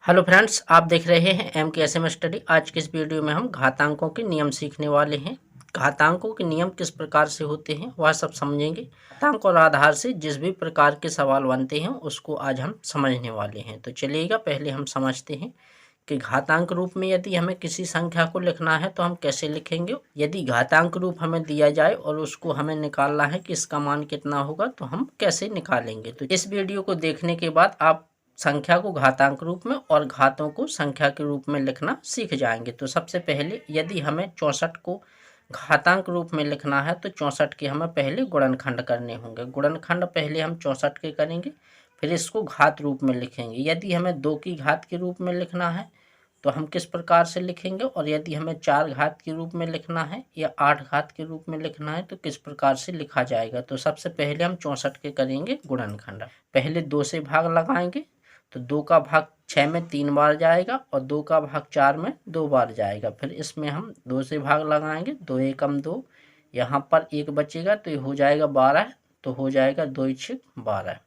Hello friends, आप देख रहे हैं MKSM स्टडी। आज के इस वीडियो में हम घातांकों के नियम सीखने वाले हैं। घातांकों के नियम किस प्रकार से होते हैं वह सब समझेंगे। घातांक और आधार से जिस भी प्रकार के सवाल बनते हैं उसको आज हम समझने वाले हैं। तो चलिएगा, पहले हम समझते हैं कि घातांक रूप में यदि हमें किसी संख्या को लिखना है तो हम कैसे लिखेंगे। यदि घातांक रूप हमें दिया जाए और उसको हमें निकालना है कि इसका मान कितना होगा, तो हम कैसे निकालेंगे। तो इस वीडियो को देखने के बाद आप संख्या को घातांक रूप में और घातों को संख्या के रूप में लिखना सीख जाएंगे। तो सबसे पहले यदि हमें 64 को घातांक रूप में लिखना है तो 64 के हमें पहले गुणनखंड करने होंगे। गुणनखंड पहले हम 64 के करेंगे, फिर इसको घात रूप में लिखेंगे। यदि हमें 2 की घात के रूप में लिखना है तो हम किस प्रकार से लिखेंगे, और यदि हमें 4 घात के रूप में लिखना है या 8 घात के रूप में लिखना है तो किस प्रकार से लिखा जाएगा। तो सबसे पहले हम 64 के करेंगे गुणनखंड। पहले 2 से भाग लगाएंगे तो 2 का भाग 6 में 3 बार जाएगा और 2 का भाग 4 में 2 बार जाएगा। फिर इसमें हम 2 से भाग लगाएंगे, 2 एकम 2, यहाँ पर 1 बचेगा तो ये हो जाएगा 12, तो हो जाएगा 2 छः 12।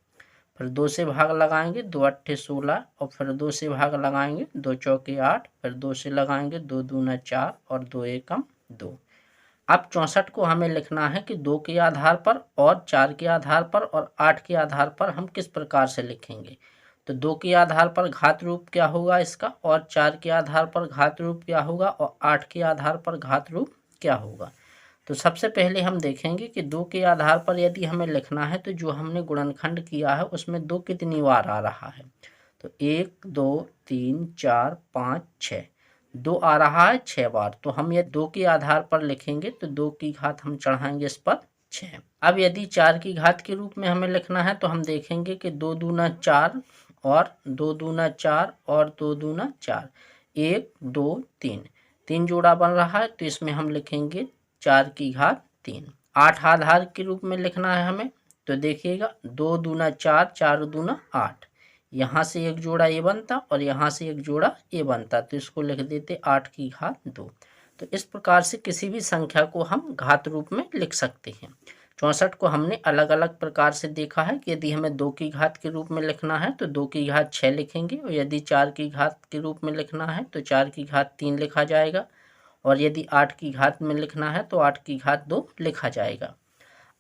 फिर 2 से भाग लगाएंगे, 2 अट्ठे 16, और फिर 2 से भाग लगाएंगे, 2 चौके 8, फिर 2 से लगाएंगे 2 दूना 4 और 2 एकम 2। अब 64 को हमें लिखना है कि 2 के आधार पर और 4 के आधार पर और 8 के आधार पर हम किस प्रकार से लिखेंगे। तो 2 के आधार पर घात रूप क्या होगा इसका, और 4 के आधार पर घात रूप क्या होगा, और 8 के आधार पर घात रूप क्या होगा। तो सबसे पहले हम देखेंगे कि 2 के आधार पर यदि हमें लिखना है तो जो हमने गुणनखंड किया है उसमें 2 कितनी बार आ रहा है। तो 1 2 3 4 5 6, 2 आ रहा है 6 बार। तो हम ये 2 के आधार पर लिखेंगे तो 2 की घात हम चढ़ाएंगे इस पर 6। अब यदि 4 की घात के रूप में हमें लिखना है तो हम देखेंगे कि 2 दूना 4 और 2 दूना 4 और 2 दूना 4, 1 2 3, 3 जोड़ा बन रहा है तो इसमें हम लिखेंगे 4 की घात 3। 8 आधार के रूप में लिखना है हमें, तो देखिएगा 2 दूना 4, 4 दूना 8, यहाँ से एक जोड़ा ये बनता और यहाँ से एक जोड़ा ये बनता, तो इसको लिख देते 8 की घात 2। तो इस प्रकार से किसी भी संख्या को हम घात रूप में लिख सकते हैं। 64 को हमने अलग अलग प्रकार से देखा है कि यदि हमें 2 की घात के रूप में लिखना है तो 2 की घात 6 लिखेंगे, और यदि 4 की घात के रूप में लिखना है तो 4 की घात 3 लिखा जाएगा, और यदि 8 की घात में लिखना है तो 8 की घात 2 लिखा जाएगा।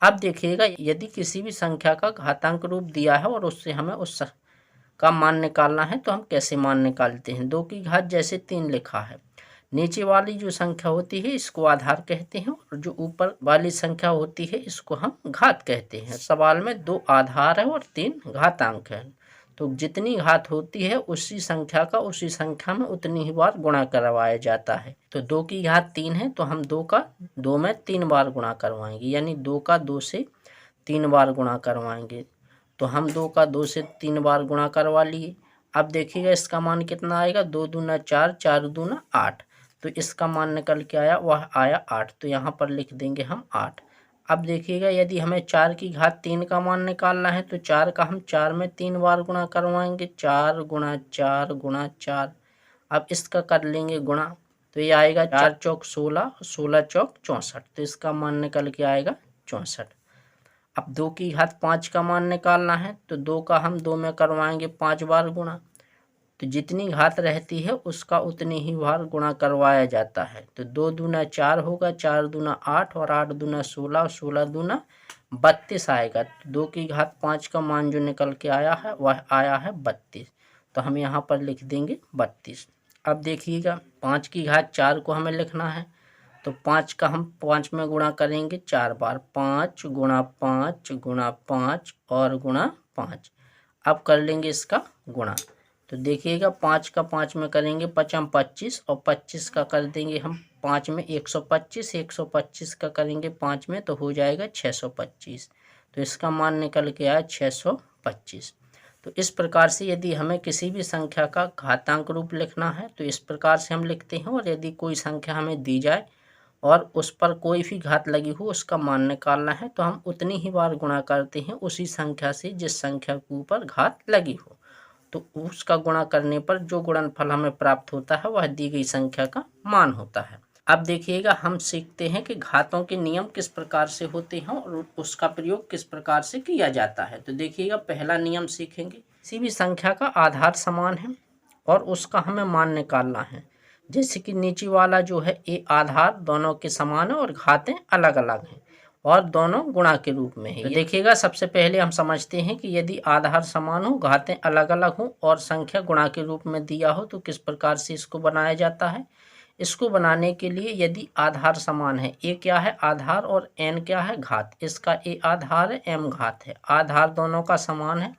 अब देखिएगा, यदि किसी भी संख्या का घातांक रूप दिया है और उससे हमें उस का मान निकालना है तो हम कैसे मान निकालते हैं। 2 की घात जैसे 3 लिखा है, नीचे वाली जो संख्या होती है इसको आधार कहते हैं, और जो ऊपर वाली संख्या होती है इसको हम घात कहते हैं। सवाल में 2 आधार है और 3 घातांक है, तो जितनी घात होती है उसी संख्या का उसी संख्या में उतनी ही बार गुणा करवाया जाता है। तो 2 की घात 3 है तो हम 2 का 2 में 3 बार गुणा करवाएंगे, यानी 2 का 2 से 3 बार गुणा करवाएंगे। तो हम 2 का 2 से 3 बार गुणा करवा लिए। अब देखिएगा इसका मान कितना आएगा, 2 दूना 4, 4 दूना 8, तो इसका मान निकल के आया, वह आया 8, तो यहाँ पर लिख देंगे हम 8। अब देखिएगा, यदि हमें 4 की घात 3 का मान निकालना है तो 4 का हम 4 में 3 बार गुणा करवाएंगे, 4 गुणा 4 गुणा 4। अब इसका कर लेंगे गुणा, तो ये आएगा 4 चौक 16, 16 चौक 64, तो इसका मान निकल के आएगा 64। अब 2 की घात 5 का मान निकालना है तो 2 का हम 2 में करवाएंगे 5 बार गुणा, तो जितनी घात रहती है उसका उतनी ही बार गुणा करवाया जाता है। तो 2 दूना 4 होगा, 4 दूना 8 और 8 दूना 16, 16 दूना 32 आएगा। तो 2 की घात 5 का मान जो निकल के आया है वह आया है 32, तो हम यहाँ पर लिख देंगे 32। अब देखिएगा, 5 की घात 4 को हमें लिखना है तो 5 का हम 5 में गुणा करेंगे 4 बार, 5 गुणा 5 गुणा 5 और गुणा 5। अब कर लेंगे इसका गुणा, तो देखिएगा 5 का 5 में करेंगे 5 25, और 25 का कर देंगे हम 5 में 125, 125 का करेंगे 5 में तो हो जाएगा 625, तो इसका मान निकल के आया 625। तो इस प्रकार से यदि हमें किसी भी संख्या का घातांक रूप लिखना है तो इस प्रकार से हम लिखते हैं, और यदि कोई संख्या हमें दी जाए और उस पर कोई भी घात लगी हो उसका मान निकालना है तो हम उतनी ही बार गुणा करते हैं उसी संख्या से जिस संख्या के ऊपर घात लगी हो, तो उसका गुणा करने पर जो गुणनफल हमें प्राप्त होता है वह दी गई संख्या का मान होता है। अब देखिएगा, हम सीखते हैं कि घातों के नियम किस प्रकार से होते हैं और उसका प्रयोग किस प्रकार से किया जाता है। तो देखिएगा, पहला नियम सीखेंगे, किसी भी संख्या का आधार समान है और उसका हमें मान निकालना है। जैसे कि नीचे वाला जो है ए आधार दोनों के समान है और घातें अलग अलग हैं और दोनों गुणा के रूप में है। तो देखिएगा, सबसे पहले हम समझते हैं कि यदि आधार समान हो, घातें अलग अलग हो और संख्या गुणा के रूप में दिया हो तो किस प्रकार से इसको बनाया जाता है। इसको बनाने के लिए यदि आधार समान है, ए क्या है आधार और एन क्या है घात, इसका ए आधार है एम घात है, आधार दोनों का समान है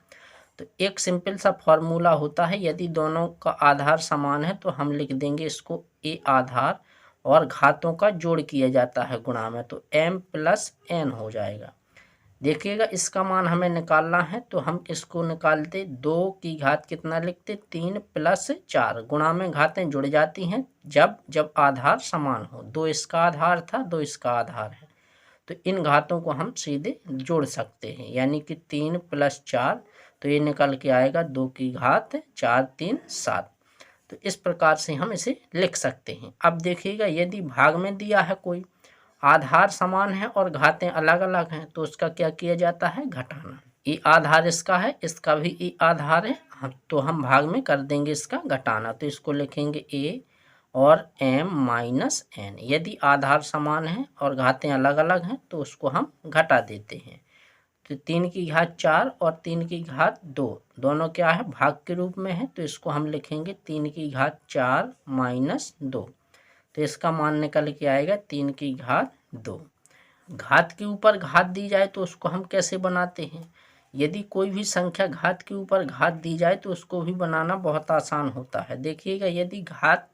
तो एक सिंपल सा फॉर्मूला होता है, यदि दोनों का आधार समान है तो हम लिख देंगे इसको ए आधार और घातों का जोड़ किया जाता है गुणा में, तो m प्लस n हो जाएगा। देखिएगा, इसका मान हमें निकालना है तो हम इसको निकालते 2 की घात कितना लिखते 3 प्लस 4, गुणा में घातें जुड़ जाती हैं जब आधार समान हो। 2 इसका आधार था, 2 इसका आधार है, तो इन घातों को हम सीधे जोड़ सकते हैं, यानी कि 3 प्लस 4 तो ये निकल के आएगा 2 की घात 4 3 7। तो इस प्रकार से हम इसे लिख सकते हैं। अब देखिएगा, यदि भाग में दिया है कोई, आधार समान है और घातें अलग अलग हैं तो उसका क्या किया जाता है घटाना। ये आधार इसका है, इसका भी ये आधार है, तो हम भाग में कर देंगे इसका घटाना, तो इसको लिखेंगे a और m माइनस n। यदि आधार समान है और घातें अलग अलग हैं तो उसको हम घटा देते हैं। तो 3 की घात 4 और 3 की घात 2 दोनों क्या है भाग के रूप में है, तो इसको हम लिखेंगे 3 की घात 4 माइनस 2, तो इसका मान निकल के आएगा 3 की घात 2। घात के ऊपर घात दी जाए तो उसको हम कैसे बनाते हैं। यदि कोई भी संख्या घात के ऊपर घात दी जाए तो उसको भी बनाना बहुत आसान होता है। देखिएगा, यदि घात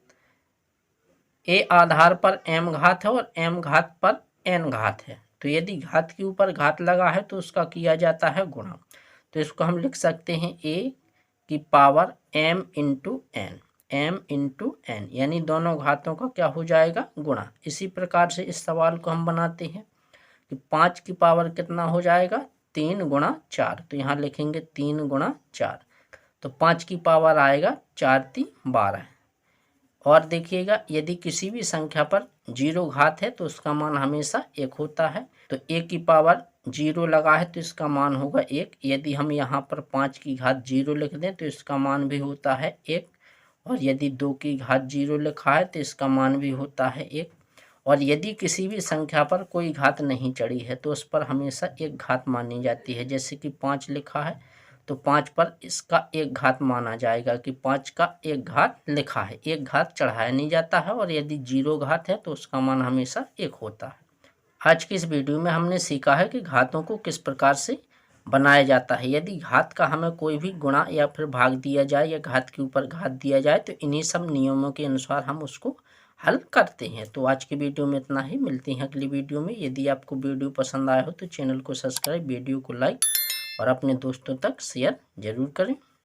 ए आधार पर m घात है और m घात पर n घात है, तो यदि घात के ऊपर घात लगा है तो उसका किया जाता है गुणा, तो इसको हम लिख सकते हैं a की power m into n, m into n, यानी दोनों घातों का क्या हो जाएगा गुणा। इसी प्रकार से इस सवाल को हम बनाते हैं कि 5 की पावर कितना हो जाएगा 3 गुणा 4, तो यहाँ लिखेंगे 3 गुणा 4, तो 5 की पावर आएगा 4 3 12। और देखिएगा, यदि किसी भी संख्या पर 0 घात है तो उसका मान हमेशा 1 होता है, तो 1 की पावर 0 लगा है तो इसका मान होगा 1। यदि हम यहाँ पर 5 की घात 0 लिख दें तो इसका मान भी होता है 1, और यदि 2 की घात 0 लिखा है तो इसका मान भी होता है 1, और यदि किसी भी संख्या पर कोई घात नहीं चढ़ी है तो उस पर हमेशा 1 घात मानी जाती है। जैसे कि 5 लिखा है तो 5 पर इसका 1 घात माना जाएगा कि 5 का 1 घात लिखा है, 1 घात चढ़ाया नहीं जाता है, और यदि 0 घात है तो उसका मान हमेशा 1 होता है। आज की इस वीडियो में हमने सीखा है कि घातों को किस प्रकार से बनाया जाता है। यदि घात का हमें कोई भी गुणा या फिर भाग दिया जाए या घात के ऊपर घात दिया जाए तो इन्हीं सब नियमों के अनुसार हम उसको हल करते हैं। तो आज की वीडियो में इतना ही, मिलते हैं अगली वीडियो में। यदि आपको वीडियो पसंद आया हो तो चैनल को सब्सक्राइब, वीडियो को लाइक और अपने दोस्तों तक शेयर जरूर करें।